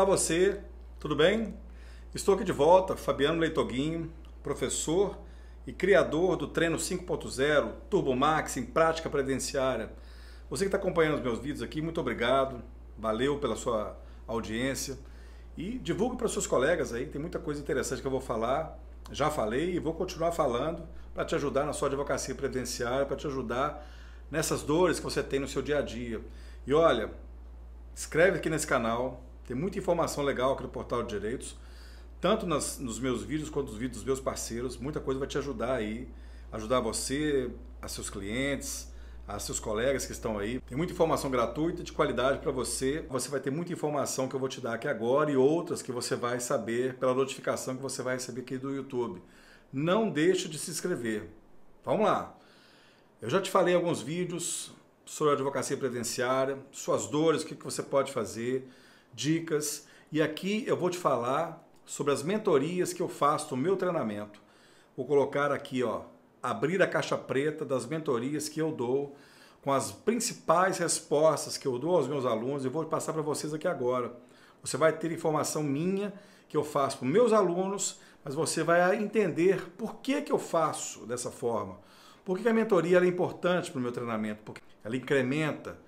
você, tudo bem? Estou aqui de volta, Fabiano Leitoguinho, professor e criador do Treino 5.0 Turbo Max em Prática Previdenciária. Você que está acompanhando os meus vídeos aqui, muito obrigado, valeu pela sua audiência e divulgue para os seus colegas aí, tem muita coisa interessante que eu vou falar, já falei e vou continuar falando para te ajudar na sua advocacia previdenciária, para te ajudar nessas dores que você tem no seu dia a dia. E olha, inscreve aqui nesse canal, tem muita informação legal aqui no Portal de Direitos, tanto nos meus vídeos quanto nos vídeos dos meus parceiros. Muita coisa vai te ajudar aí, ajudar você, a seus clientes, a seus colegas que estão aí. Tem muita informação gratuita, de qualidade para você. Você vai ter muita informação que eu vou te dar aqui agora e outras que você vai saber pela notificação que você vai receber aqui do YouTube. Não deixe de se inscrever. Vamos lá. Eu já te falei em alguns vídeos sobre a advocacia previdenciária, suas dores, o que você pode fazer, dicas. E aqui eu vou te falar sobre as mentorias que eu faço no meu treinamento. Vou colocar aqui, ó, abrir a caixa preta das mentorias que eu dou, com as principais respostas que eu dou aos meus alunos, e vou passar para vocês aqui agora. Você vai ter informação minha que eu faço para os meus alunos, mas você vai entender por que eu faço dessa forma. Por que a mentoria é importante para o meu treinamento? Porque ela incrementa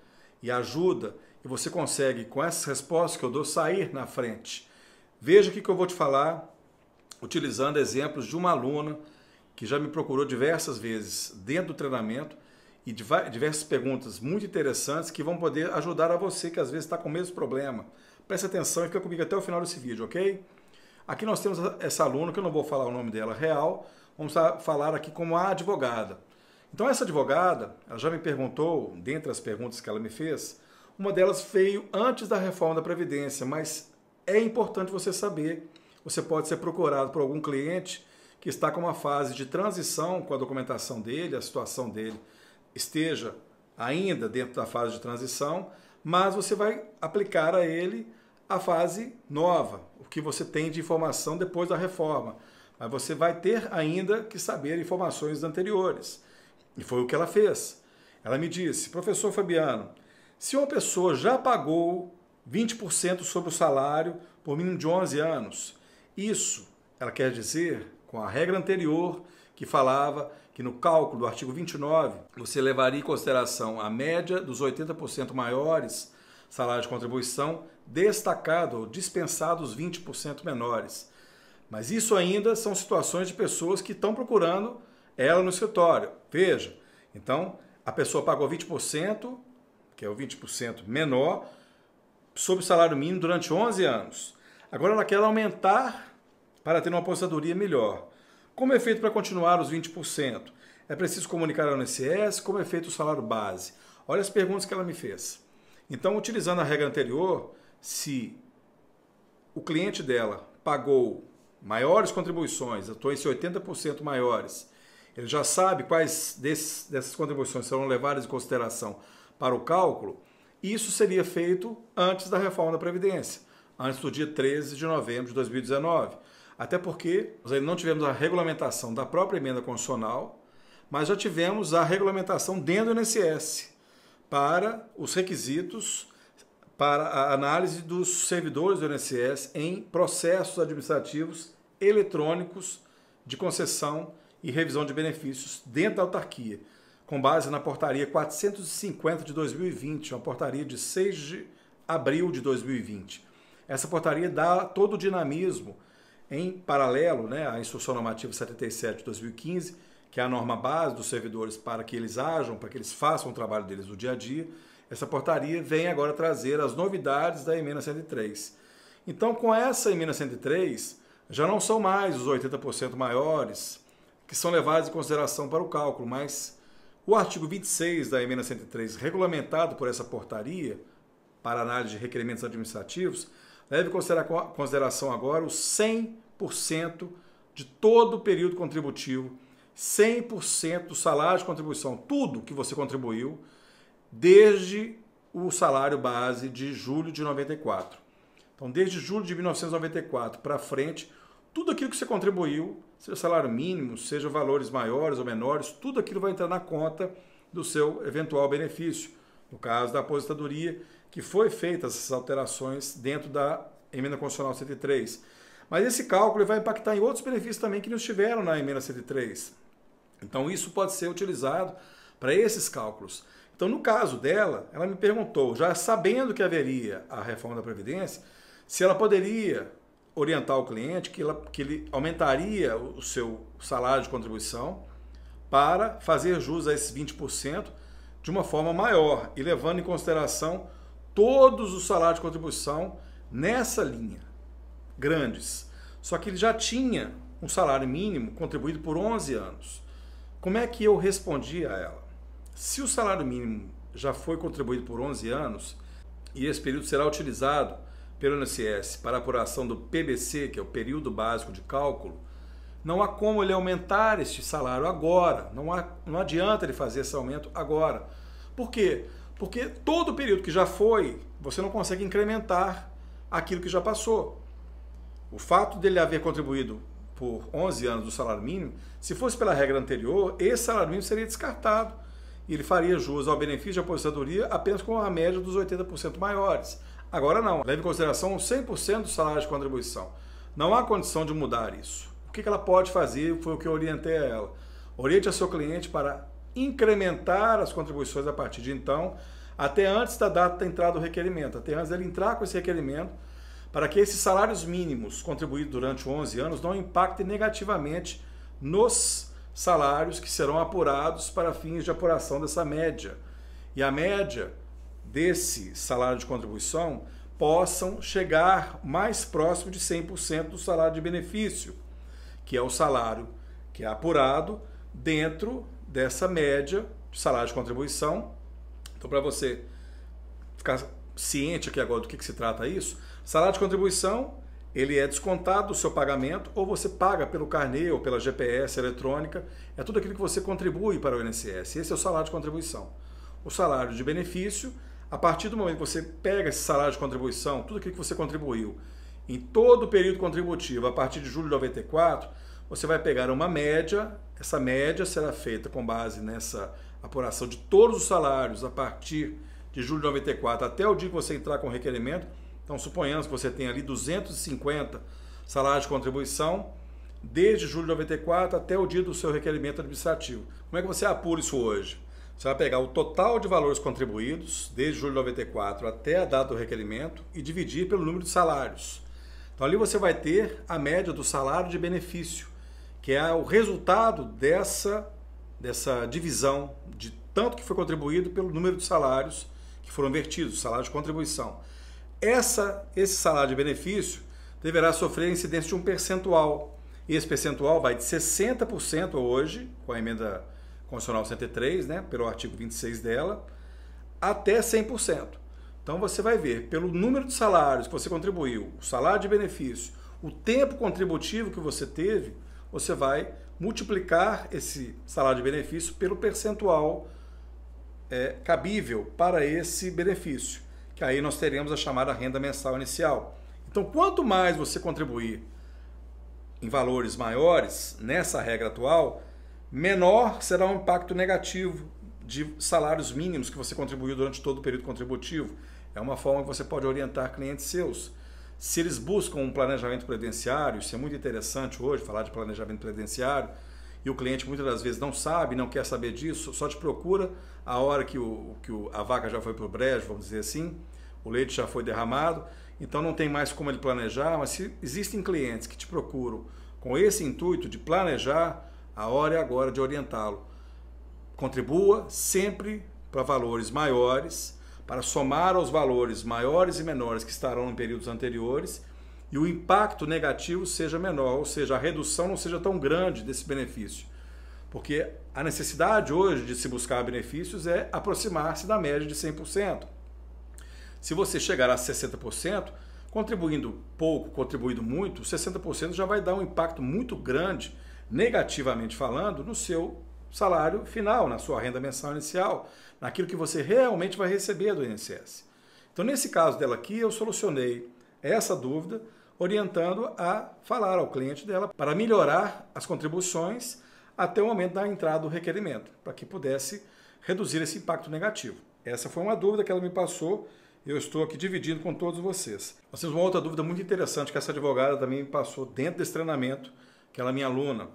e ajuda, e você consegue, com essas respostas que eu dou, sair na frente. Veja o que eu vou te falar, utilizando exemplos de uma aluna que já me procurou diversas vezes dentro do treinamento e diversas perguntas muito interessantes que vão poder ajudar a você que às vezes está com o mesmo problema. Preste atenção e fica comigo até o final desse vídeo, ok? Aqui nós temos essa aluna, que eu não vou falar o nome dela real, vamos falar aqui como a advogada. Então essa advogada, ela já me perguntou, dentre as perguntas que ela me fez, uma delas veio antes da reforma da Previdência, mas é importante você saber, você pode ser procurado por algum cliente que está com uma fase de transição com a documentação dele, a situação dele esteja ainda dentro da fase de transição, mas você vai aplicar a ele a fase nova, o que você tem de informação depois da reforma. Mas você vai ter ainda que saber informações anteriores. E foi o que ela fez. Ela me disse: professor Fabiano, se uma pessoa já pagou 20% sobre o salário por mínimo de 11 anos, isso, ela quer dizer, com a regra anterior, que falava que no cálculo do artigo 29, você levaria em consideração a média dos 80% maiores salário de contribuição, destacado ou dispensado os 20% menores. Mas isso ainda são situações de pessoas que estão procurando ela no escritório. Veja, então a pessoa pagou 20%, que é o 20% menor, sobre o salário mínimo durante 11 anos. Agora ela quer aumentar para ter uma aposentadoria melhor. Como é feito para continuar os 20%? É preciso comunicar ao INSS? Como é feito o salário base? Olha as perguntas que ela me fez. Então, utilizando a regra anterior, se o cliente dela pagou maiores contribuições, estou em 80% maiores, ele já sabe quais dessas contribuições serão levadas em consideração para o cálculo. Isso seria feito antes da reforma da Previdência, antes do dia 13 de novembro de 2019. Até porque nós ainda não tivemos a regulamentação da própria emenda constitucional, mas já tivemos a regulamentação dentro do INSS para os requisitos para a análise dos servidores do INSS em processos administrativos eletrônicos de concessão e revisão de benefícios dentro da autarquia, com base na portaria 450 de 2020, uma portaria de 6 de abril de 2020. Essa portaria dá todo o dinamismo em paralelo, né, à Instrução Normativa 77 de 2015, que é a norma base dos servidores para que eles ajam, para que eles façam o trabalho deles no dia a dia. Essa portaria vem agora trazer as novidades da emenda 103. Então, com essa emenda 103, já não são mais os 80% maiores que são levados em consideração para o cálculo, mas o artigo 26 da emenda 103, regulamentado por essa portaria para análise de requerimentos administrativos, deve considerar em consideração agora os 100% de todo o período contributivo, 100% do salário de contribuição, tudo que você contribuiu, desde o salário base de julho de 94. Então, desde julho de 1994 para frente, tudo aquilo que você contribuiu, seja salário mínimo, seja valores maiores ou menores, tudo aquilo vai entrar na conta do seu eventual benefício. No caso da aposentadoria, que foi feitas essas alterações dentro da emenda constitucional 103. Mas esse cálculo vai impactar em outros benefícios também que não estiveram na emenda 103. Então isso pode ser utilizado para esses cálculos. Então no caso dela, ela me perguntou, já sabendo que haveria a reforma da Previdência, se ela poderia orientar o cliente que ele aumentaria o seu salário de contribuição para fazer jus a esses 20% de uma forma maior e levando em consideração todos os salários de contribuição nessa linha, grandes. Só que ele já tinha um salário mínimo contribuído por 11 anos. Como é que eu respondi a ela? Se o salário mínimo já foi contribuído por 11 anos e esse período será utilizado pelo INSS para a apuração do PBC, que é o período básico de cálculo, não há como ele aumentar este salário agora, não adianta ele fazer esse aumento agora. Por quê? Porque todo o período que já foi, você não consegue incrementar aquilo que já passou. O fato dele haver contribuído por 11 anos do salário mínimo, se fosse pela regra anterior, esse salário mínimo seria descartado e ele faria jus ao benefício de aposentadoria apenas com a média dos 80% maiores. Agora não, leve em consideração 100% do salário de contribuição. Não há condição de mudar isso. O que ela pode fazer foi o que eu orientei a ela. Oriente a seu cliente para incrementar as contribuições a partir de então, até antes da data da entrada do requerimento, até antes dele entrar com esse requerimento, para que esses salários mínimos contribuídos durante 11 anos não impactem negativamente nos salários que serão apurados para fins de apuração dessa média. E a média desse salário de contribuição possam chegar mais próximo de 100% do salário de benefício, que é o salário que é apurado dentro dessa média de salário de contribuição. Então, para você ficar ciente aqui agora do que se trata isso, salário de contribuição, ele é descontado do seu pagamento, ou você paga pelo carnê ou pela GPS eletrônica, é tudo aquilo que você contribui para o INSS. Esse é o salário de contribuição. O salário de benefício, a partir do momento que você pega esse salário de contribuição, tudo aquilo que você contribuiu em todo o período contributivo, a partir de julho de 94, você vai pegar uma média, essa média será feita com base nessa apuração de todos os salários a partir de julho de 94 até o dia que você entrar com o requerimento. Então, suponhamos que você tem ali 250 salários de contribuição desde julho de 94 até o dia do seu requerimento administrativo. Como é que você apura isso hoje? Você vai pegar o total de valores contribuídos desde julho de 94 até a data do requerimento e dividir pelo número de salários. Então, ali você vai ter a média do salário de benefício, que é o resultado dessa divisão de tanto que foi contribuído pelo número de salários que foram vertidos, salário de contribuição. Esse salário de benefício deverá sofrer incidência de um percentual. E esse percentual vai de 60% hoje, com a emenda constitucional 103, né, pelo artigo 26 dela, até 100%. Então você vai ver, pelo número de salários que você contribuiu, o salário de benefício, o tempo contributivo que você teve, você vai multiplicar esse salário de benefício pelo percentual cabível para esse benefício, que aí nós teremos a chamada renda mensal inicial. Então, quanto mais você contribuir em valores maiores, nessa regra atual, menor será o impacto negativo de salários mínimos que você contribuiu durante todo o período contributivo. É uma forma que você pode orientar clientes seus. Se eles buscam um planejamento previdenciário, isso é muito interessante hoje, falar de planejamento previdenciário, e o cliente muitas das vezes não sabe, não quer saber disso, só te procura a hora que a vaca já foi para o brejo, vamos dizer assim, o leite já foi derramado, então não tem mais como ele planejar, mas se existem clientes que te procuram com esse intuito de planejar, a hora é agora de orientá-lo. Contribua sempre para valores maiores, para somar aos valores maiores e menores que estarão em períodos anteriores e o impacto negativo seja menor, ou seja, a redução não seja tão grande desse benefício. Porque a necessidade hoje de se buscar benefícios é aproximar-se da média de 100%. Se você chegar a 60%, contribuindo pouco, contribuindo muito, 60% já vai dar um impacto muito grande, negativamente falando, no seu salário final, na sua renda mensal inicial, naquilo que você realmente vai receber do INSS. Então, nesse caso dela aqui, eu solucionei essa dúvida, orientando a falar ao cliente dela para melhorar as contribuições até o momento da entrada do requerimento, para que pudesse reduzir esse impacto negativo. Essa foi uma dúvida que ela me passou eu estou aqui dividindo com todos vocês. Nós temos uma outra dúvida muito interessante que essa advogada também me passou dentro desse treinamento, que ela é minha aluna.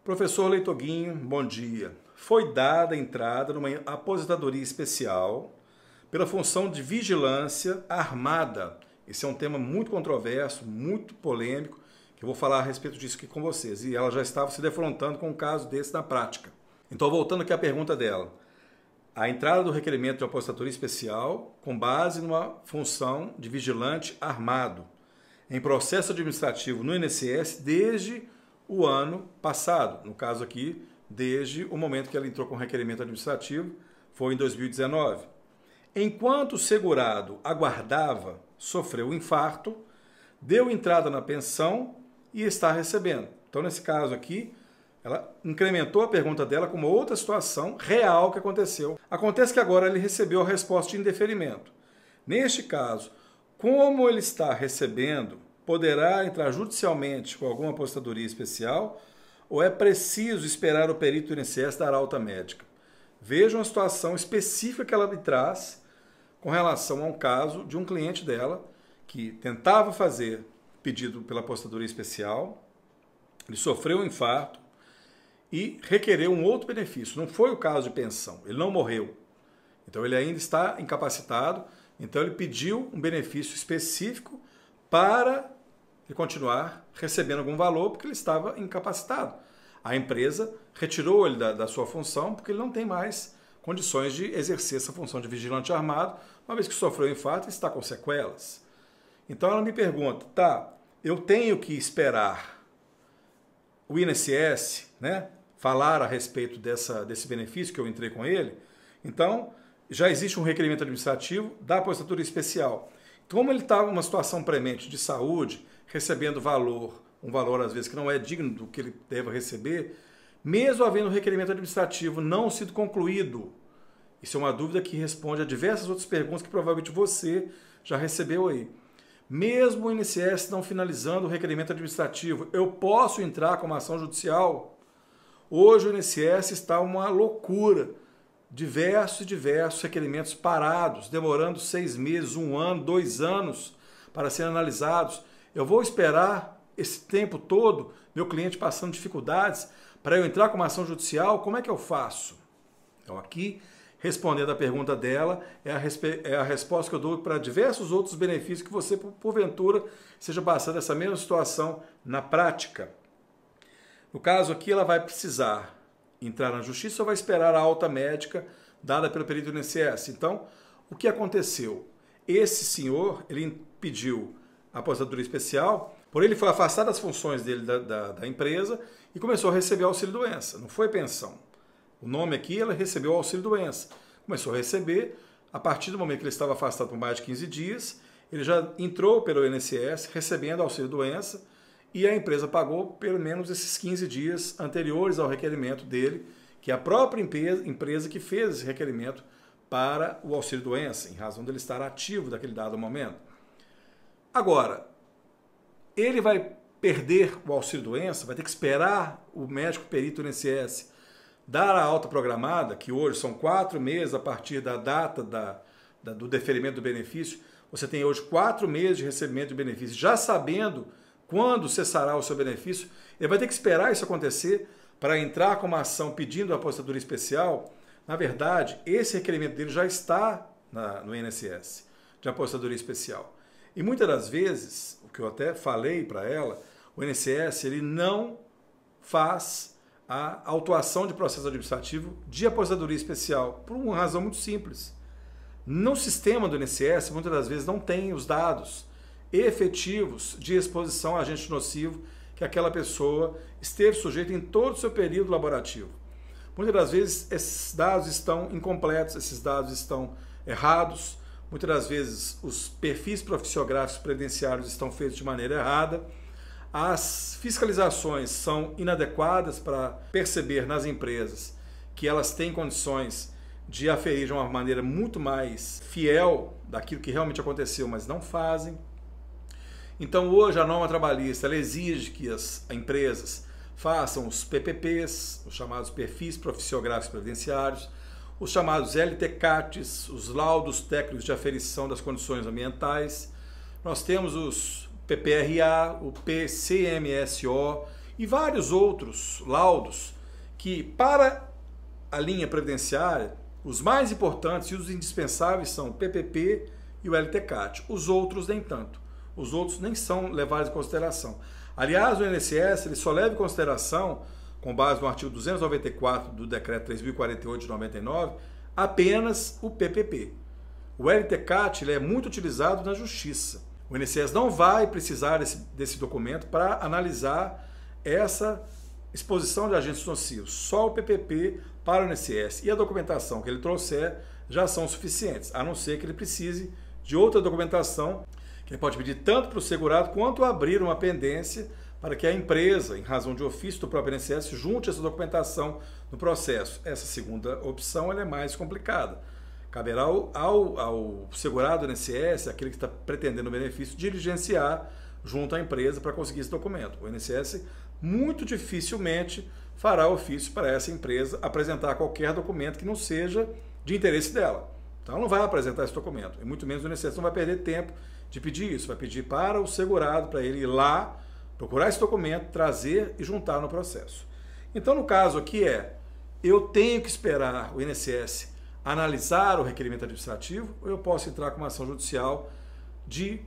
Professor Leitoguinho, bom dia. Foi dada entrada numa aposentadoria especial pela função de vigilância armada. Esse é um tema muito controverso, muito polêmico, que eu vou falar a respeito disso aqui com vocês. E ela já estava se defrontando com um caso desse na prática. Então, voltando aqui à pergunta dela. A entrada do requerimento de aposentadoria especial com base numa função de vigilante armado em processo administrativo no INSS desde o ano passado. No caso aqui, desde o momento que ela entrou com o requerimento administrativo, foi em 2019. Enquanto o segurado aguardava, sofreu um infarto, deu entrada na pensão e está recebendo. Então, nesse caso aqui, ela incrementou a pergunta dela com uma outra situação real que aconteceu. Acontece que agora ele recebeu a resposta de indeferimento. Neste caso, como ele está recebendo, poderá entrar judicialmente com alguma aposentadoria especial ou é preciso esperar o perito do INSS dar alta médica? Vejam a situação específica que ela me traz com relação a um caso de um cliente dela que tentava fazer pedido pela aposentadoria especial, ele sofreu um infarto e requereu um outro benefício. Não foi o caso de pensão, ele não morreu. Então ele ainda está incapacitado, então ele pediu um benefício específico para ele continuar recebendo algum valor porque ele estava incapacitado. A empresa retirou ele da sua função porque ele não tem mais condições de exercer essa função de vigilante armado, uma vez que sofreu um infarto e está com sequelas. Então ela me pergunta, tá, eu tenho que esperar o INSS, né, falar a respeito desse benefício que eu entrei com ele? Então, já existe um requerimento administrativo da aposentadoria especial. Como ele está numa situação premente de saúde, recebendo um valor às vezes que não é digno do que ele deve receber, mesmo havendo requerimento administrativo não sido concluído. Isso é uma dúvida que responde a diversas outras perguntas que provavelmente você já recebeu aí. Mesmo o INSS não finalizando o requerimento administrativo, eu posso entrar com uma ação judicial? Hoje o INSS está uma loucura. Diversos requerimentos parados, demorando 6 meses, 1 ano, 2 anos para serem analisados. Eu vou esperar esse tempo todo, meu cliente passando dificuldades, para eu entrar com uma ação judicial? Como é que eu faço? Então aqui, respondendo a pergunta dela, é a resposta que eu dou para diversos outros benefícios que você, porventura, seja passando essa mesma situação na prática. No caso aqui, ela vai precisar entrar na justiça ou vai esperar a alta médica dada pelo perito do INSS? Então, o que aconteceu? Esse senhor, ele pediu a aposentadoria especial, porém ele foi afastado das funções dele da empresa e começou a receber auxílio-doença. Não foi pensão. O nome aqui, ela recebeu auxílio-doença. Começou a receber, a partir do momento que ele estava afastado por mais de 15 dias, ele já entrou pelo INSS recebendo auxílio-doença e a empresa pagou pelo menos esses 15 dias anteriores ao requerimento dele, que é a própria empresa que fez esse requerimento para o auxílio-doença, em razão dele estar ativo daquele dado momento. Agora, ele vai perder o auxílio-doença, vai ter que esperar o médico perito do INSS dar a alta programada, que hoje são 4 meses a partir da data do deferimento do benefício. Você tem hoje 4 meses de recebimento de benefício, já sabendo quando cessará o seu benefício. Ele vai ter que esperar isso acontecer para entrar com uma ação pedindo a aposentadoria especial. Na verdade, esse requerimento dele já está no INSS, de aposentadoria especial. E muitas das vezes, o que eu até falei para ela, o INSS ele não faz a autuação de processo administrativo de aposentadoria especial, por uma razão muito simples. No sistema do INSS, muitas das vezes não tem os dados efetivos de exposição a agente nocivo que aquela pessoa esteve sujeita em todo o seu período laborativo. Muitas das vezes esses dados estão incompletos, esses dados estão errados, muitas das vezes os perfis profissiográficos previdenciários estão feitos de maneira errada, as fiscalizações são inadequadas para perceber nas empresas que elas têm condições de aferir de uma maneira muito mais fiel daquilo que realmente aconteceu, mas não fazem. Então hoje a norma trabalhista ela exige que as empresas façam os PPPs, os chamados perfis profissiográficos previdenciários. os chamados LTCATs, os laudos técnicos de aferição das condições ambientais, nós temos os PPRA, o PCMSO e vários outros laudos que, para a linha previdenciária, os mais importantes e os indispensáveis são o PPP e o LTCAT. Os outros nem tanto. Os outros nem são levados em consideração. Aliás, o INSS ele só leva em consideração, com base no artigo 294 do Decreto 3048 de 99, apenas o PPP. O LTCAT ele é muito utilizado na Justiça. O INSS não vai precisar desse documento para analisar essa exposição de agentes nocivos. Só o PPP para o INSS e a documentação que ele trouxer já são suficientes, a não ser que ele precise de outra documentação que ele pode pedir tanto para o segurado quanto abrir uma pendência para que a empresa, em razão de ofício do próprio INSS, junte essa documentação no processo. Essa segunda opção ela é mais complicada. Caberá ao segurado do INSS, aquele que está pretendendo o benefício, diligenciar junto à empresa para conseguir esse documento. O INSS muito dificilmente fará ofício para essa empresa apresentar qualquer documento que não seja de interesse dela. Então ela não vai apresentar esse documento, e muito menos o INSS não vai perder tempo de pedir isso, vai pedir para o segurado, para ele ir lá, procurar esse documento, trazer e juntar no processo. Então no caso aqui eu tenho que esperar o INSS analisar o requerimento administrativo ou eu posso entrar com uma ação judicial de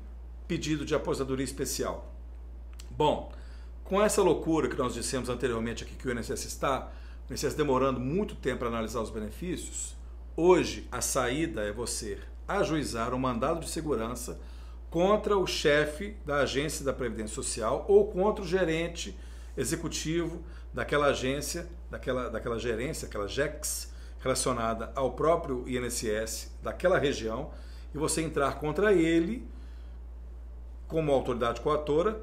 pedido de aposentadoria especial? Bom, com essa loucura que nós dissemos anteriormente aqui que o INSS está, o INSS demorando muito tempo para analisar os benefícios, hoje a saída é você ajuizar um mandado de segurança contra o chefe da agência da Previdência Social ou contra o gerente executivo daquela agência, daquela gerência, aquela GEX, relacionada ao próprio INSS daquela região, e você entrar contra ele como autoridade coatora,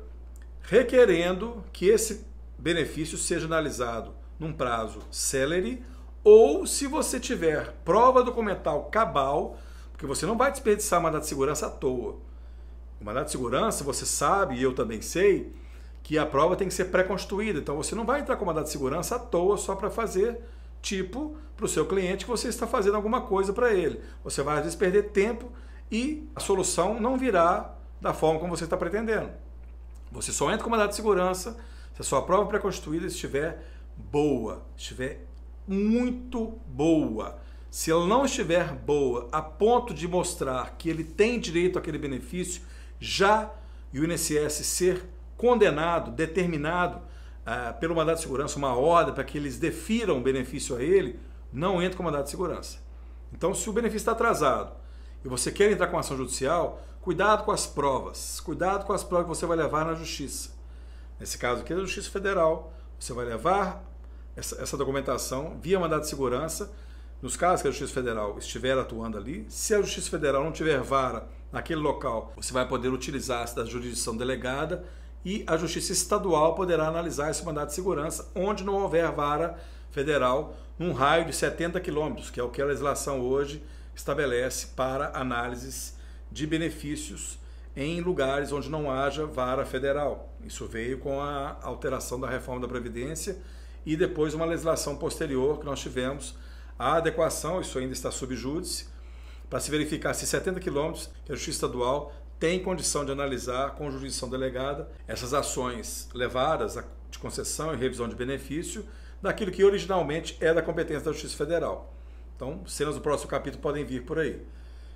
requerendo que esse benefício seja analisado num prazo célere, ou se você tiver prova documental cabal, porque você não vai desperdiçar mandado de segurança à toa. O mandado de segurança, você sabe, e eu também sei, que a prova tem que ser pré-constituída. Então você não vai entrar com mandado de segurança à toa só para fazer tipo para o seu cliente que você está fazendo alguma coisa para ele. Você vai às vezes perder tempo e a solução não virá da forma como você está pretendendo. Você só entra com mandado de segurança se a sua prova pré-constituída estiver boa, estiver muito boa. Se ela não estiver boa a ponto de mostrar que ele tem direito àquele benefício, já e o INSS ser condenado, determinado pelo mandado de segurança, uma ordem para que eles defiram o benefício a ele, não entra com mandado de segurança. Então, se o benefício está atrasado e você quer entrar com ação judicial, cuidado com as provas. Cuidado com as provas que você vai levar na Justiça. Nesse caso aqui, na Justiça Federal, você vai levar essa documentação via mandado de segurança. Nos casos que a Justiça Federal estiver atuando ali, se a Justiça Federal não tiver vara naquele local, você vai poder utilizar-se da jurisdição delegada e a Justiça Estadual poderá analisar esse mandado de segurança onde não houver vara federal num raio de 70 quilômetros, que é o que a legislação hoje estabelece para análises de benefícios em lugares onde não haja vara federal. Isso veio com a alteração da reforma da Previdência e depois uma legislação posterior que nós tivemos a adequação, isso ainda está sob júdice, para se verificar se 70 quilômetros que a Justiça Estadual tem condição de analisar com jurisdição delegada essas ações levadas de concessão e revisão de benefício daquilo que originalmente é da competência da Justiça Federal. Então, cenas do próximo capítulo podem vir por aí.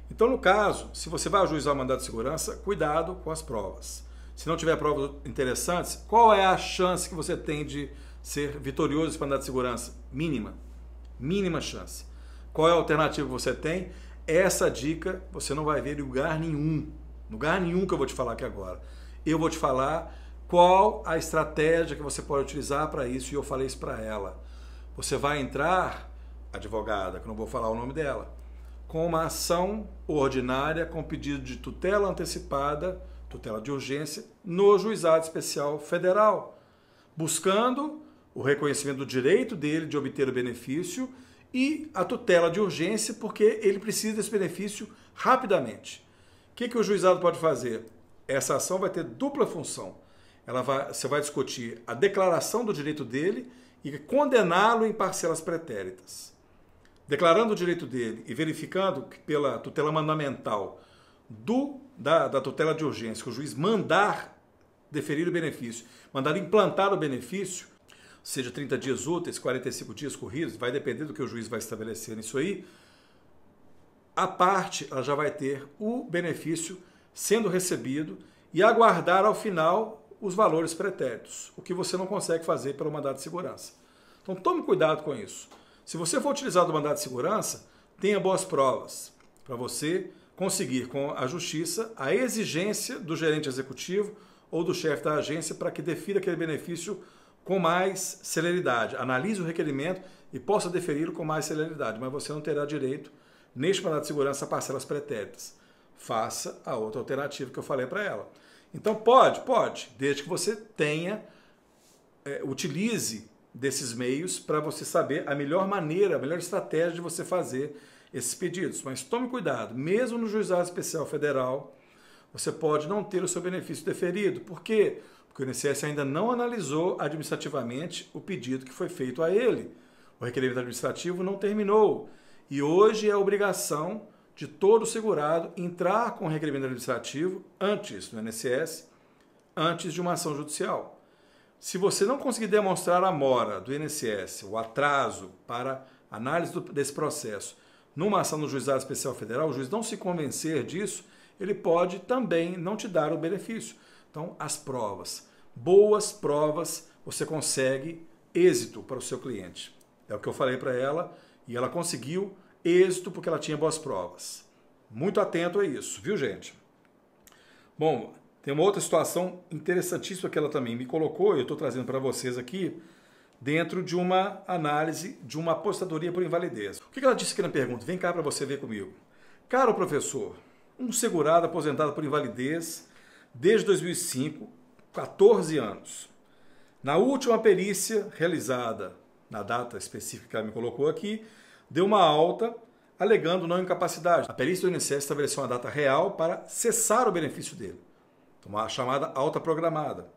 Então, no caso, se você vai ajuizar o mandado de segurança, cuidado com as provas. Se não tiver provas interessantes, qual é a chance que você tem de ser vitorioso nesse mandado de segurança? Mínima. Mínima chance. Qual é a alternativa que você tem? Essa dica você não vai ver em lugar nenhum. Lugar nenhum que eu vou te falar aqui agora. Eu vou te falar qual a estratégia que você pode utilizar para isso e eu falei isso para ela. Você vai entrar, advogada, que eu não vou falar o nome dela, com uma ação ordinária com pedido de tutela antecipada, tutela de urgência, no Juizado Especial Federal, buscando o reconhecimento do direito dele de obter o benefício e a tutela de urgência, porque ele precisa desse benefício rapidamente. O que o juizado pode fazer? Essa ação vai ter dupla função. Você vai discutir a declaração do direito dele e condená-lo em parcelas pretéritas. declarando o direito dele e verificando que pela tutela mandamental da tutela de urgência, que o juiz mandar deferir o benefício, mandar implantar o benefício, seja 30 dias úteis, 45 dias corridos, vai depender do que o juiz vai estabelecer nisso aí, a parte ela já vai ter o benefício sendo recebido e aguardar ao final os valores pretéritos, o que você não consegue fazer pelo mandado de segurança. Então tome cuidado com isso. Se você for utilizar o mandado de segurança, tenha boas provas para você conseguir com a justiça a exigência do gerente executivo ou do chefe da agência para que defira aquele benefício com mais celeridade. Analise o requerimento e possa deferi-lo com mais celeridade, mas você não terá direito, neste mandado de segurança, a parcelas pretéritas. Faça a outra alternativa que eu falei para ela. Então pode, desde que você utilize desses meios para você saber a melhor maneira, a melhor estratégia de você fazer esses pedidos. Mas tome cuidado, mesmo no Juizado Especial Federal, você pode não ter o seu benefício deferido. Por quê? Porque o INSS ainda não analisou administrativamente o pedido que foi feito a ele. O requerimento administrativo não terminou. E hoje é obrigação de todo segurado entrar com o requerimento administrativo antes do INSS, antes de uma ação judicial. Se você não conseguir demonstrar a mora do INSS, o atraso para análise desse processo, numa ação no Juizado Especial Federal, o juiz não se convencer disso, ele pode também não te dar o benefício. Então, as provas. Boas provas, você consegue êxito para o seu cliente. É o que eu falei para ela e ela conseguiu êxito porque ela tinha boas provas. Muito atento a isso, viu, gente? Bom, tem uma outra situação interessantíssima que ela também me colocou, e eu estou trazendo para vocês aqui, dentro de uma análise de uma aposentadoria por invalidez. O que ela disse aqui na pergunta? Vem cá para você ver comigo. Caro professor, um segurado aposentado por invalidez desde 2005, 14 anos. Na última perícia realizada, na data específica que ela me colocou aqui, deu uma alta alegando não incapacidade. A perícia do INSS estabeleceu uma data real para cessar o benefício dele, uma chamada alta programada.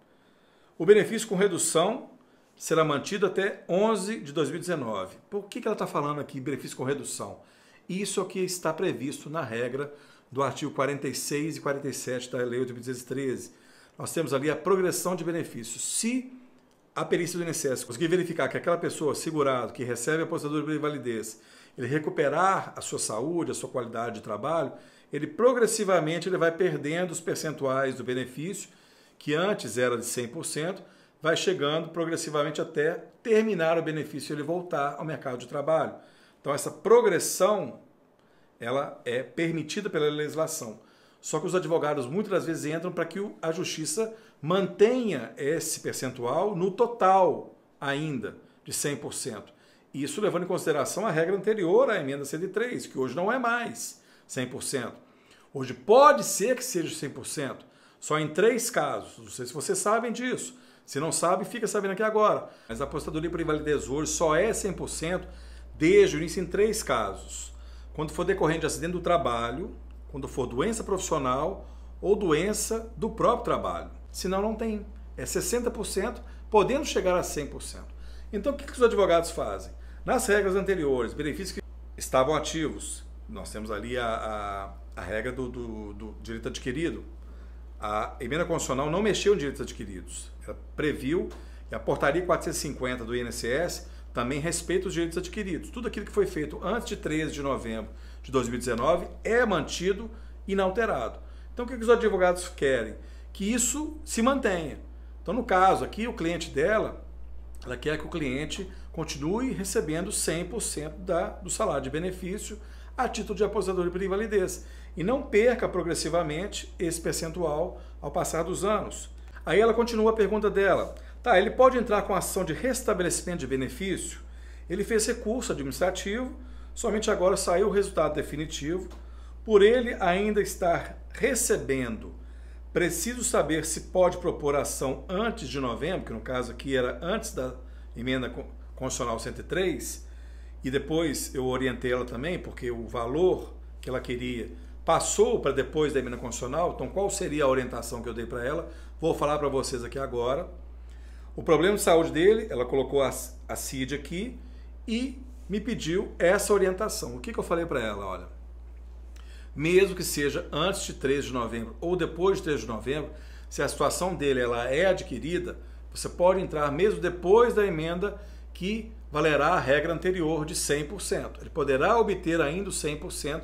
O benefício com redução será mantido até 11 de 2019. Por que ela está falando aqui benefício com redução? Isso é o que está previsto na regra do artigo 46 e 47 da Lei 8.213. Nós temos ali a progressão de benefícios. Se a perícia do INSS conseguir verificar que aquela pessoa, segurado, que recebe a aposentadoria por invalidez, ele recuperar a sua saúde, a sua qualidade de trabalho, ele progressivamente vai perdendo os percentuais do benefício, que antes era de 100%, vai chegando progressivamente até terminar o benefício e ele voltar ao mercado de trabalho. Então essa progressão, ela é permitida pela legislação. Só que os advogados muitas das vezes entram para que a justiça mantenha esse percentual no total ainda de 100%. Isso levando em consideração a regra anterior à emenda 103, que hoje não é mais 100%. Hoje pode ser que seja 100%, só em 3 casos. Não sei se vocês sabem disso. Se não sabe, fica sabendo aqui agora. Mas a aposentadoria por invalidez hoje só é 100% desde o início em 3 casos. Quando for decorrente de acidente do trabalho, quando for doença profissional ou doença do próprio trabalho. Senão não tem. É 60%, podendo chegar a 100%. Então o que os advogados fazem? Nas regras anteriores, benefícios que estavam ativos, nós temos ali a regra do direito adquirido. A emenda constitucional não mexeu em direitos adquiridos. Ela previu, e a portaria 450 do INSS também respeita os direitos adquiridos. Tudo aquilo que foi feito antes de 13 de novembro de 2019 é mantido inalterado. Então o que os advogados querem? Que isso se mantenha. Então no caso aqui, o cliente dela, ela quer que o cliente continue recebendo 100% do salário de benefício a título de aposentadoria por invalidez e não perca progressivamente esse percentual ao passar dos anos. Aí ela continua a pergunta dela. Tá, ele pode entrar com ação de restabelecimento de benefício? Ele fez recurso administrativo, somente agora saiu o resultado definitivo. Por ele ainda estar recebendo, preciso saber se pode propor ação antes de novembro, que no caso aqui era antes da emenda constitucional 103, e depois eu orientei ela também, porque o valor que ela queria passou para depois da emenda constitucional. Então qual seria a orientação que eu dei para ela? Vou falar para vocês aqui agora. O problema de saúde dele, ela colocou a CID aqui, e me pediu essa orientação. O que eu falei para ela? Olha, mesmo que seja antes de 13 de novembro ou depois de 13 de novembro, se a situação dele ela é adquirida, você pode entrar mesmo depois da emenda que valerá a regra anterior de 100%. Ele poderá obter ainda os 100%,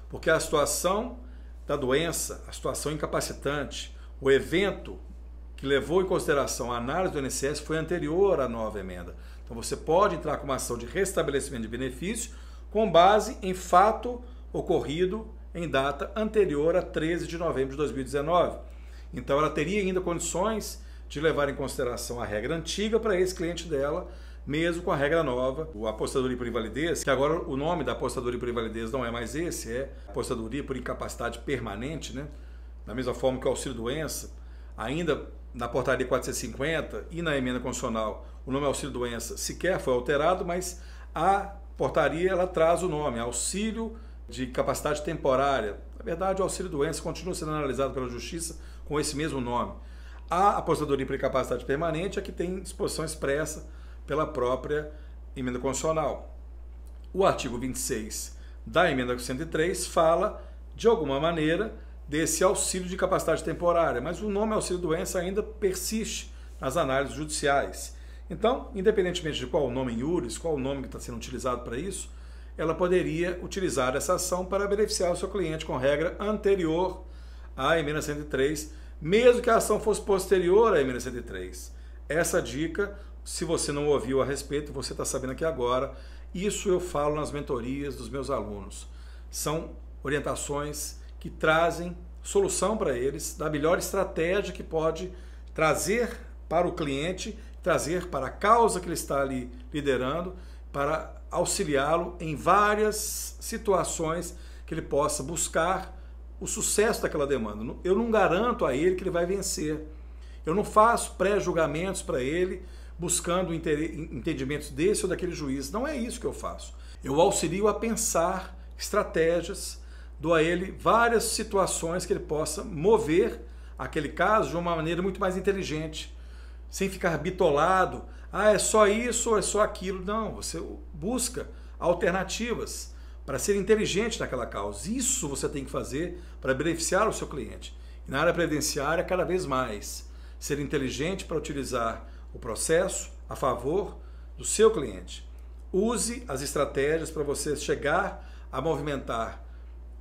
porque a situação da doença, a situação incapacitante, o evento que levou em consideração a análise do INSS foi anterior à nova emenda. Então você pode entrar com uma ação de restabelecimento de benefício com base em fato ocorrido em data anterior a 13 de novembro de 2019. Então ela teria ainda condições de levar em consideração a regra antiga para esse cliente dela, mesmo com a regra nova, a apostadoria por invalidez, que agora o nome da apostadoria por invalidez não é mais esse, é apostadoria por incapacidade permanente, né? Da mesma forma que o auxílio-doença, ainda na portaria 450 e na emenda constitucional, o nome auxílio-doença sequer foi alterado, mas a portaria ela traz o nome auxílio de capacidade temporária. Na verdade, o auxílio-doença continua sendo analisado pela Justiça com esse mesmo nome. A apostadoria por incapacidade permanente é que tem disposição expressa pela própria emenda constitucional. O artigo 26 da emenda 103 fala, de alguma maneira, desse auxílio de capacidade temporária, mas o nome auxílio-doença ainda persiste nas análises judiciais. Então, independentemente de qual o nome em iuris, qual o nome que está sendo utilizado para isso, ela poderia utilizar essa ação para beneficiar o seu cliente com regra anterior à emenda 103, mesmo que a ação fosse posterior à emenda 103. Essa dica, se você não ouviu a respeito, você está sabendo aqui agora. Isso eu falo nas mentorias dos meus alunos. São orientações que trazem solução para eles, da melhor estratégia que pode trazer para o cliente, trazer para a causa que ele está ali liderando, para auxiliá-lo em várias situações que ele possa buscar o sucesso daquela demanda. Eu não garanto a ele que ele vai vencer. Eu não faço pré-julgamentos para ele, buscando entendimentos desse ou daquele juiz. Não é isso que eu faço. Eu auxilio a pensar estratégias, dou a ele várias situações que ele possa mover aquele caso de uma maneira muito mais inteligente, sem ficar bitolado. Ah, é só isso ou é só aquilo. Não, você busca alternativas para ser inteligente naquela causa. Isso você tem que fazer para beneficiar o seu cliente. E na área previdenciária, cada vez mais, ser inteligente para utilizar o processo a favor do seu cliente. Use as estratégias para você chegar a movimentar,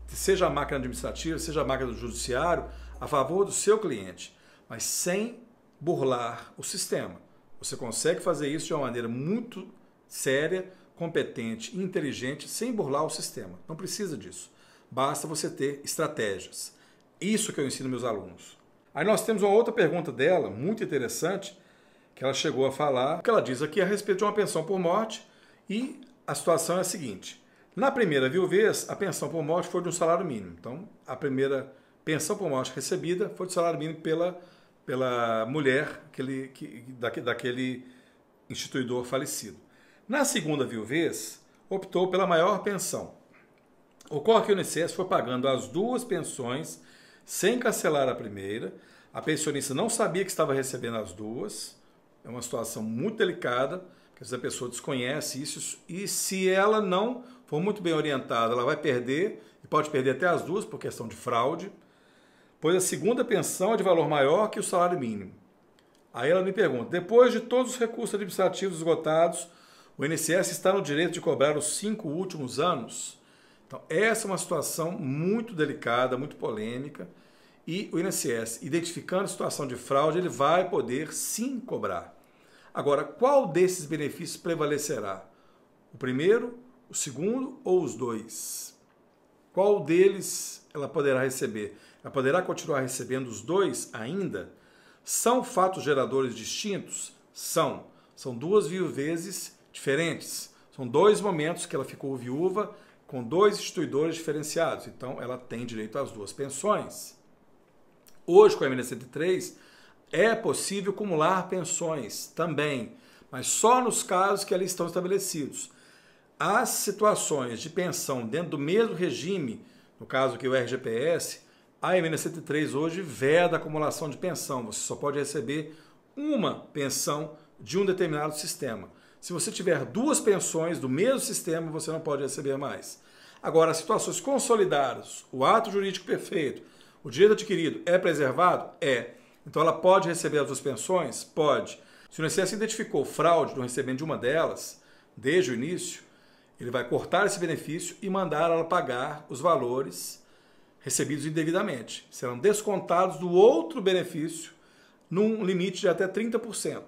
seja a máquina administrativa, seja a máquina do judiciário, a favor do seu cliente, mas sem burlar o sistema. Você consegue fazer isso de uma maneira muito séria, competente e inteligente, sem burlar o sistema. Não precisa disso. Basta você ter estratégias. Isso que eu ensino meus alunos. Aí nós temos uma outra pergunta dela, muito interessante, que ela chegou a falar, que ela diz aqui a respeito de uma pensão por morte, e a situação é a seguinte. Na primeira viuvez, a pensão por morte foi de um salário mínimo. Então, a primeira pensão por morte recebida foi de salário mínimo pela mulher daquele instituidor falecido. Na segunda viuvez, optou pela maior pensão. Ocorre que o INSS foi pagando as duas pensões sem cancelar a primeira. A pensionista não sabia que estava recebendo as duas. É uma situação muito delicada, porque a pessoa desconhece isso, e se ela não for muito bem orientada, ela vai perder, e pode perder até as duas por questão de fraude, pois a segunda pensão é de valor maior que o salário mínimo. Aí ela me pergunta, depois de todos os recursos administrativos esgotados, o INSS está no direito de cobrar os 5 últimos anos? Então, essa é uma situação muito delicada, muito polêmica, e o INSS, identificando a situação de fraude, ele vai poder sim cobrar. Agora, qual desses benefícios prevalecerá? O primeiro, o segundo ou os dois? Qual deles ela poderá receber? Ela poderá continuar recebendo os dois ainda? São fatos geradores distintos? São. São duas viuvezes diferentes. São dois momentos que ela ficou viúva com dois instituidores diferenciados. Então, ela tem direito às duas pensões. Hoje, com a emenda 103, é possível acumular pensões também, mas só nos casos que ali estão estabelecidos. As situações de pensão dentro do mesmo regime, no caso que o RGPS, a emenda 103 hoje veda a acumulação de pensão. Você só pode receber uma pensão de um determinado sistema. Se você tiver duas pensões do mesmo sistema, você não pode receber mais. Agora, as situações consolidadas, o ato jurídico perfeito, o direito adquirido é preservado? É. Então ela pode receber as duas pensões? Pode. Se o INSS identificou fraude no recebimento de uma delas, desde o início, ele vai cortar esse benefício e mandar ela pagar os valores recebidos indevidamente. Serão descontados do outro benefício num limite de até 30%.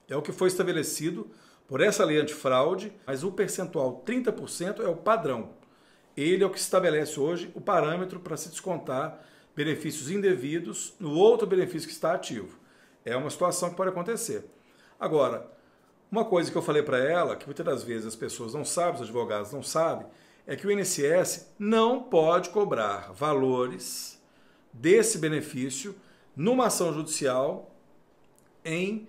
É o que foi estabelecido por essa lei antifraude, mas o percentual 30% é o padrão. Ele é o que estabelece hoje o parâmetro para se descontar benefícios indevidos no outro benefício que está ativo. É uma situação que pode acontecer. Agora, uma coisa que eu falei para ela, que muitas das vezes as pessoas não sabem, os advogados não sabem, é que o INSS não pode cobrar valores desse benefício numa ação judicial em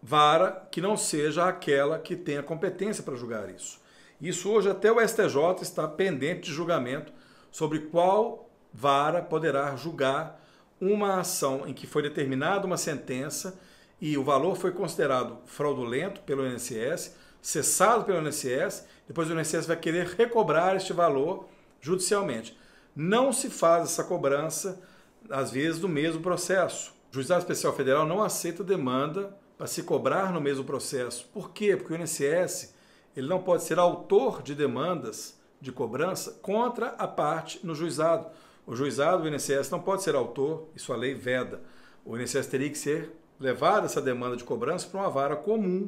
vara que não seja aquela que tenha competência para julgar isso. Isso hoje até o STJ está pendente de julgamento sobre qual vara poderá julgar uma ação em que foi determinada uma sentença e o valor foi considerado fraudulento pelo INSS, cessado pelo INSS, depois o INSS vai querer recobrar este valor judicialmente. Não se faz essa cobrança, às vezes, do mesmo processo. O Juizado Especial Federal não aceita demanda para se cobrar no mesmo processo. Por quê? Porque o INSS ele não pode ser autor de demandas de cobrança contra a parte no juizado. O juizado, o INSS, não pode ser autor, isso a lei veda. O INSS teria que ser levado essa demanda de cobrança para uma vara comum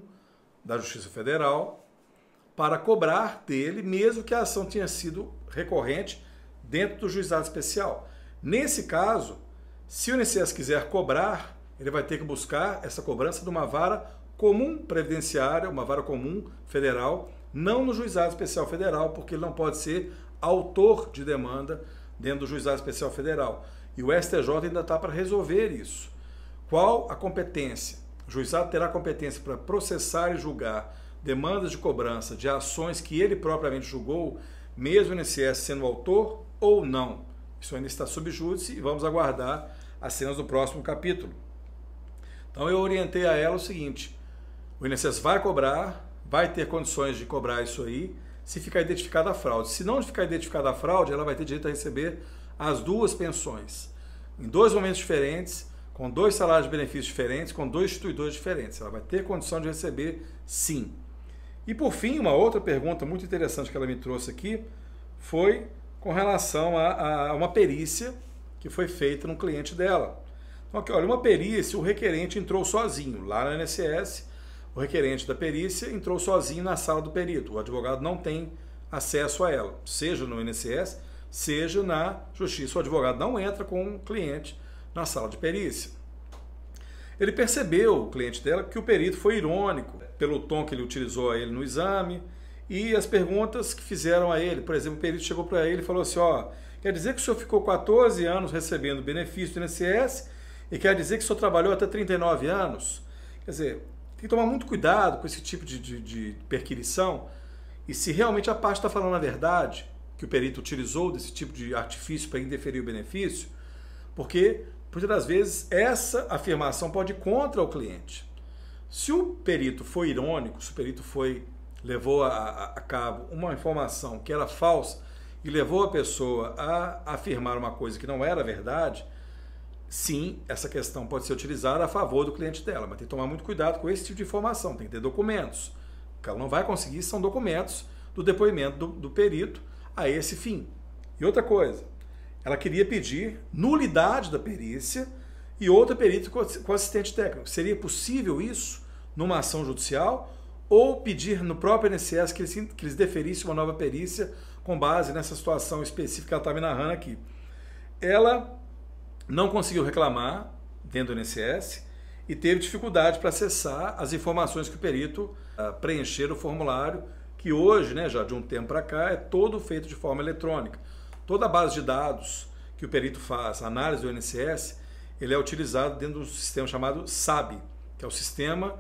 da Justiça Federal para cobrar dele, mesmo que a ação tenha sido recorrente dentro do juizado especial. Nesse caso, se o INSS quiser cobrar, ele vai ter que buscar essa cobrança de uma vara comum previdenciária, uma vara comum federal, não no juizado especial federal, porque ele não pode ser autor de demanda dentro do juizado especial federal. E o STJ ainda está para resolver isso. Qual a competência? O juizado terá competência para processar e julgar demandas de cobrança de ações que ele propriamente julgou, mesmo o INSS sendo autor ou não. Isso ainda está sob júdice e vamos aguardar as cenas do próximo capítulo. Então eu orientei a ela o seguinte: o INSS vai cobrar, vai ter condições de cobrar isso aí, se ficar identificada a fraude. Se não ficar identificada a fraude, ela vai ter direito a receber as duas pensões, em dois momentos diferentes, com dois salários de benefícios diferentes, com dois instituidores diferentes. Ela vai ter condição de receber, sim. E por fim, uma outra pergunta muito interessante que ela me trouxe aqui foi com relação a uma perícia que foi feita no cliente dela. Então aqui, olha, uma perícia, o requerente entrou sozinho. Lá no INSS, o requerente da perícia entrou sozinho na sala do perito. O advogado não tem acesso a ela, seja no INSS, seja na Justiça. O advogado não entra com o cliente na sala de perícia. Ele percebeu, o cliente dela, que o perito foi irônico pelo tom que ele utilizou a ele no exame e as perguntas que fizeram a ele. Por exemplo, o perito chegou para ele e falou assim: ó, quer dizer que o senhor ficou 14 anos recebendo benefício do INSS e quer dizer que o senhor trabalhou até 39 anos? Quer dizer, tem que tomar muito cuidado com esse tipo de perquisição e se realmente a parte está falando a verdade, que o perito utilizou desse tipo de artifício para indeferir o benefício, porque muitas das vezes essa afirmação pode ir contra o cliente. Se o perito foi irônico, se o perito levou a cabo uma informação que era falsa e levou a pessoa a afirmar uma coisa que não era verdade, sim, essa questão pode ser utilizada a favor do cliente dela, mas tem que tomar muito cuidado com esse tipo de informação, tem que ter documentos. O que ela não vai conseguir são documentos do depoimento do perito a esse fim. E outra coisa, ela queria pedir nulidade da perícia e outra perícia com assistente técnico. Seria possível isso numa ação judicial ou pedir no próprio INSS que eles deferissem uma nova perícia com base nessa situação específica que ela está me narrando aqui? Ela não conseguiu reclamar dentro do INSS e teve dificuldade para acessar as informações que o perito preencher o formulário, que hoje, né, já de um tempo para cá, é todo feito de forma eletrônica. Toda a base de dados que o perito faz, a análise do INSS, ele é utilizado dentro do sistema chamado SAB, que é o Sistema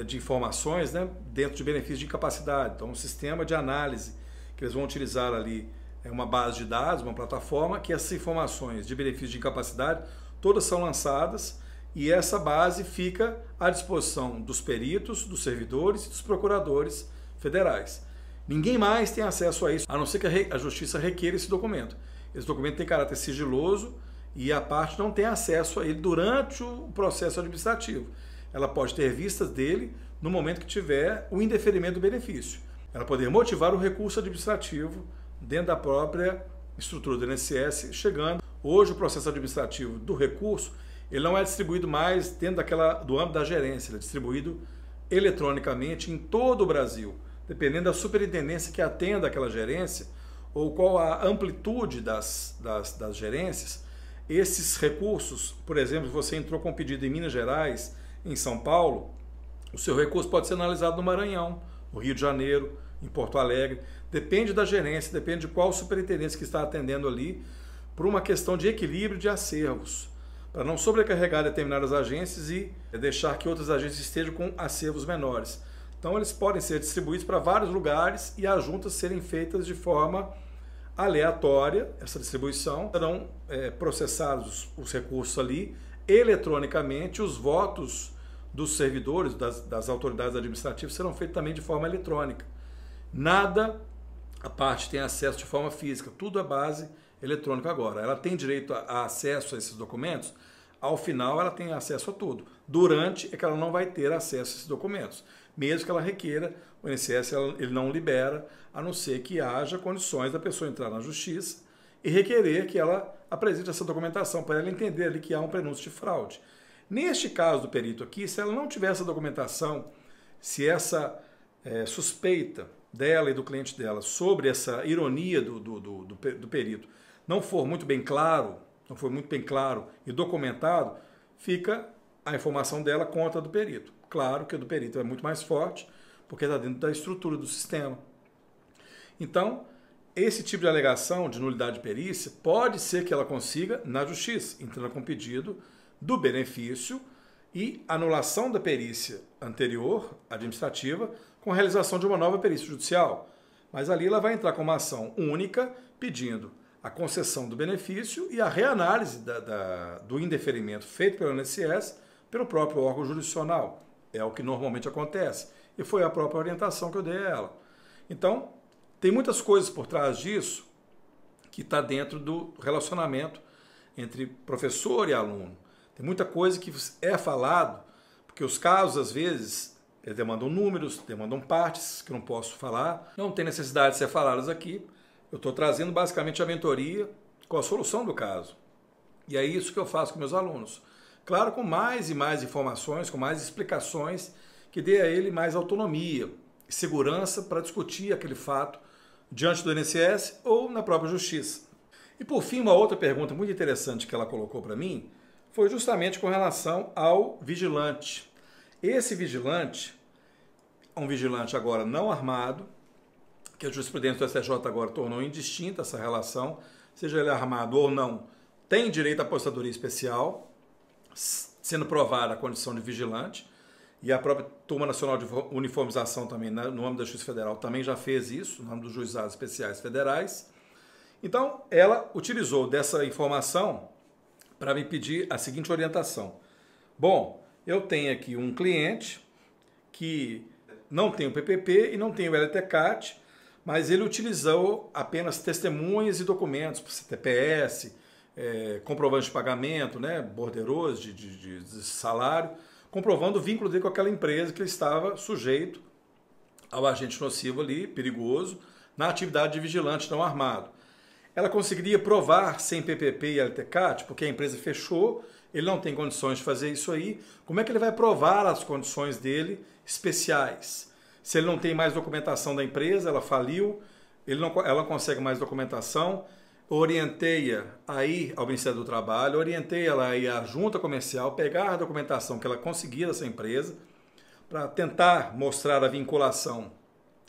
de Informações, né, dentro de benefício de incapacidade. Então, um sistema de análise que eles vão utilizar ali é uma base de dados, uma plataforma, que essas informações de benefício de incapacidade todas são lançadas e essa base fica à disposição dos peritos, dos servidores e dos procuradores federais. Ninguém mais tem acesso a isso, a não ser que a Justiça requeira esse documento. Esse documento tem caráter sigiloso e a parte não tem acesso a ele durante o processo administrativo. Ela pode ter vistas dele no momento que tiver o indeferimento do benefício. Ela poder motivar o recurso administrativo dentro da própria estrutura do INSS, chegando. Hoje o processo administrativo do recurso, ele não é distribuído mais dentro do âmbito da gerência, ele é distribuído eletronicamente em todo o Brasil, dependendo da superintendência que atenda aquela gerência, ou qual a amplitude das gerências. Esses recursos, por exemplo, se você entrou com um pedido em Minas Gerais, em São Paulo, o seu recurso pode ser analisado no Maranhão, no Rio de Janeiro, em Porto Alegre. Depende da gerência, depende de qual superintendência que está atendendo ali, por uma questão de equilíbrio de acervos, para não sobrecarregar determinadas agências e deixar que outras agências estejam com acervos menores. Então eles podem ser distribuídos para vários lugares e as juntas serem feitas de forma aleatória, essa distribuição. Serão processados os recursos ali eletronicamente, os votos dos servidores, das autoridades administrativas serão feitos também de forma eletrônica. Nada a parte tem acesso de forma física, tudo é base eletrônica agora. Ela tem direito a acesso a esses documentos? Ao final ela tem acesso a tudo. Durante é que ela não vai ter acesso a esses documentos. Mesmo que ela requeira, o INSS ele não libera, a não ser que haja condições da pessoa entrar na justiça e requerer que ela apresente essa documentação, para ela entender ali que há um prenúncio de fraude. Neste caso do perito aqui, se ela não tiver essa documentação, se essa suspeita dela e do cliente dela sobre essa ironia do perito não for muito bem claro, e documentado, fica a informação dela contra a do perito. Claro que a do perito é muito mais forte, porque está dentro da estrutura do sistema. Então, esse tipo de alegação de nulidade de perícia pode ser que ela consiga na justiça, entrando com pedido do benefício e anulação da perícia anterior, administrativa, com a realização de uma nova perícia judicial. Mas ali ela vai entrar com uma ação única, pedindo a concessão do benefício e a reanálise do indeferimento feito pelo INSS pelo próprio órgão jurisdicional. É o que normalmente acontece. E foi a própria orientação que eu dei a ela. Então, tem muitas coisas por trás disso que está dentro do relacionamento entre professor e aluno. Tem muita coisa que é falado, porque os casos, às vezes, eles demandam números, demandam partes que eu não posso falar. Não tem necessidade de ser faladas aqui. Eu estou trazendo basicamente a mentoria com a solução do caso. E é isso que eu faço com meus alunos. Claro, com mais e mais informações, com mais explicações, que dê a ele mais autonomia e segurança para discutir aquele fato diante do INSS ou na própria justiça. E por fim, uma outra pergunta muito interessante que ela colocou para mim foi justamente com relação ao vigilante. Esse vigilante é um vigilante agora não armado, que a jurisprudência do STJ agora tornou indistinta essa relação, seja ele armado ou não, tem direito à apostadoria especial, sendo provada a condição de vigilante, e a própria Turma Nacional de Uniformização também, no âmbito da Justiça Federal, também já fez isso, no âmbito dos juizados especiais federais. Então, ela utilizou dessa informação para me pedir a seguinte orientação. Bom, eu tenho aqui um cliente que não tem o PPP e não tem o LTCAT, mas ele utilizou apenas testemunhas e documentos, TPS, comprovante de pagamento, né, borderoso de salário, comprovando o vínculo dele com aquela empresa que ele estava sujeito ao agente nocivo ali, perigoso, na atividade de vigilante não armado. Ela conseguiria provar sem PPP e LTCAT, porque a empresa fechou, ele não tem condições de fazer isso aí. Como é que ele vai provar as condições dele especiais? Se ele não tem mais documentação da empresa, ela faliu, ela não consegue mais documentação, orientei-a aí ao Ministério do Trabalho, orientei ela aí à junta comercial, pegar a documentação que ela conseguia dessa empresa, para tentar mostrar a vinculação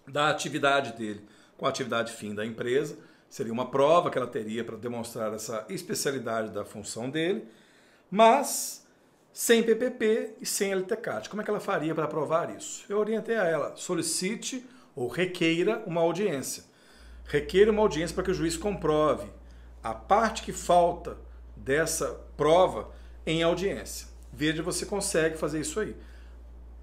da atividade dele com a atividade fim da empresa. Seria uma prova que ela teria para demonstrar essa especialidade da função dele, mas sem PPP e sem LTCAT. Como é que ela faria para provar isso? Eu orientei a ela, solicite ou requeira uma audiência. Requeira uma audiência para que o juiz comprove a parte que falta dessa prova em audiência. veja, você consegue fazer isso aí.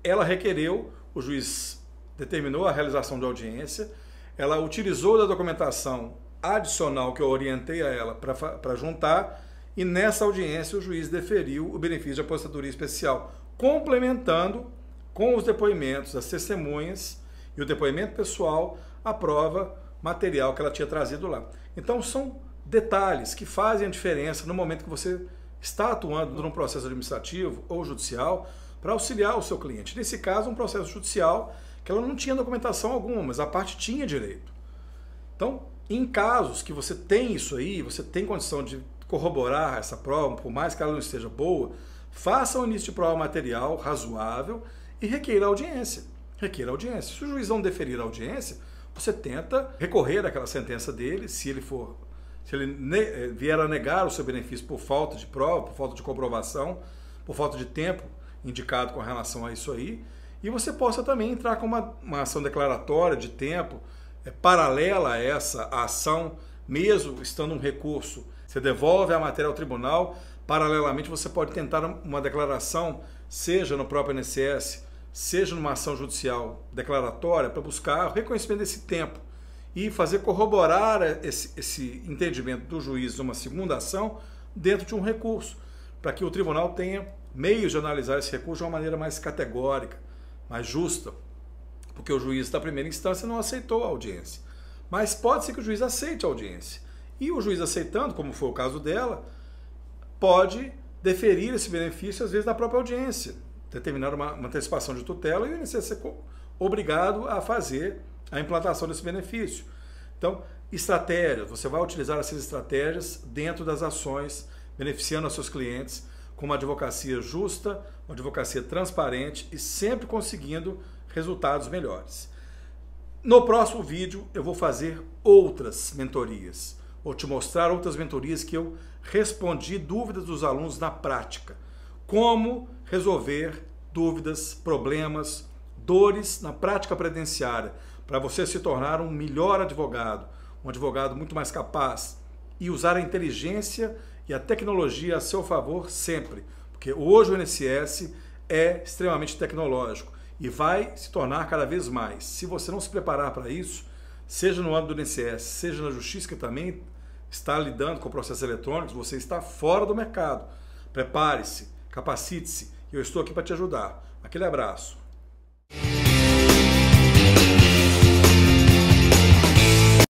Ela requereu, o juiz determinou a realização de audiência, ela utilizou da documentação adicional que eu orientei a ela para juntar, e nessa audiência o juiz deferiu o benefício de aposentadoria especial, complementando com os depoimentos das testemunhas e o depoimento pessoal a prova material que ela tinha trazido lá. Então são detalhes que fazem a diferença no momento que você está atuando num processo administrativo ou judicial para auxiliar o seu cliente. Nesse caso, um processo judicial que ela não tinha documentação alguma, mas a parte tinha direito. Então, em casos que você tem isso aí, você tem condição de corroborar essa prova, por mais que ela não esteja boa, faça um início de prova material razoável e requeira audiência. Requeira audiência. Se o juiz não deferir a audiência, você tenta recorrer àquela sentença dele, se ele vier a negar o seu benefício por falta de prova, por falta de comprovação, por falta de tempo indicado com relação a isso aí, e você possa também entrar com uma ação declaratória de tempo paralela a essa ação, mesmo estando um recurso. Você devolve a matéria ao tribunal, paralelamente você pode tentar uma declaração, seja no próprio INSS, seja numa ação judicial declaratória, para buscar o reconhecimento desse tempo e fazer corroborar esse entendimento do juiz numa segunda ação dentro de um recurso, para que o tribunal tenha meios de analisar esse recurso de uma maneira mais categórica, mais justa, porque o juiz da primeira instância não aceitou a audiência. Mas pode ser que o juiz aceite a audiência. E o juiz aceitando, como foi o caso dela, pode deferir esse benefício, às vezes, na própria audiência, determinar uma antecipação de tutela e o INSS ser obrigado a fazer a implantação desse benefício. Então, estratégias, você vai utilizar essas estratégias dentro das ações, beneficiando os seus clientes com uma advocacia justa, uma advocacia transparente e sempre conseguindo resultados melhores. No próximo vídeo eu vou fazer outras mentorias. Vou te mostrar outras mentorias que eu respondi dúvidas dos alunos na prática. Como resolver dúvidas, problemas, dores na prática previdenciária, para você se tornar um melhor advogado, um advogado muito mais capaz e usar a inteligência e a tecnologia a seu favor sempre, porque hoje o INSS é extremamente tecnológico e vai se tornar cada vez mais. Se você não se preparar para isso, seja no âmbito do INSS, seja na Justiça, que também está lidando com processos eletrônicos, você está fora do mercado. Prepare-se, capacite-se, e eu estou aqui para te ajudar. Aquele abraço.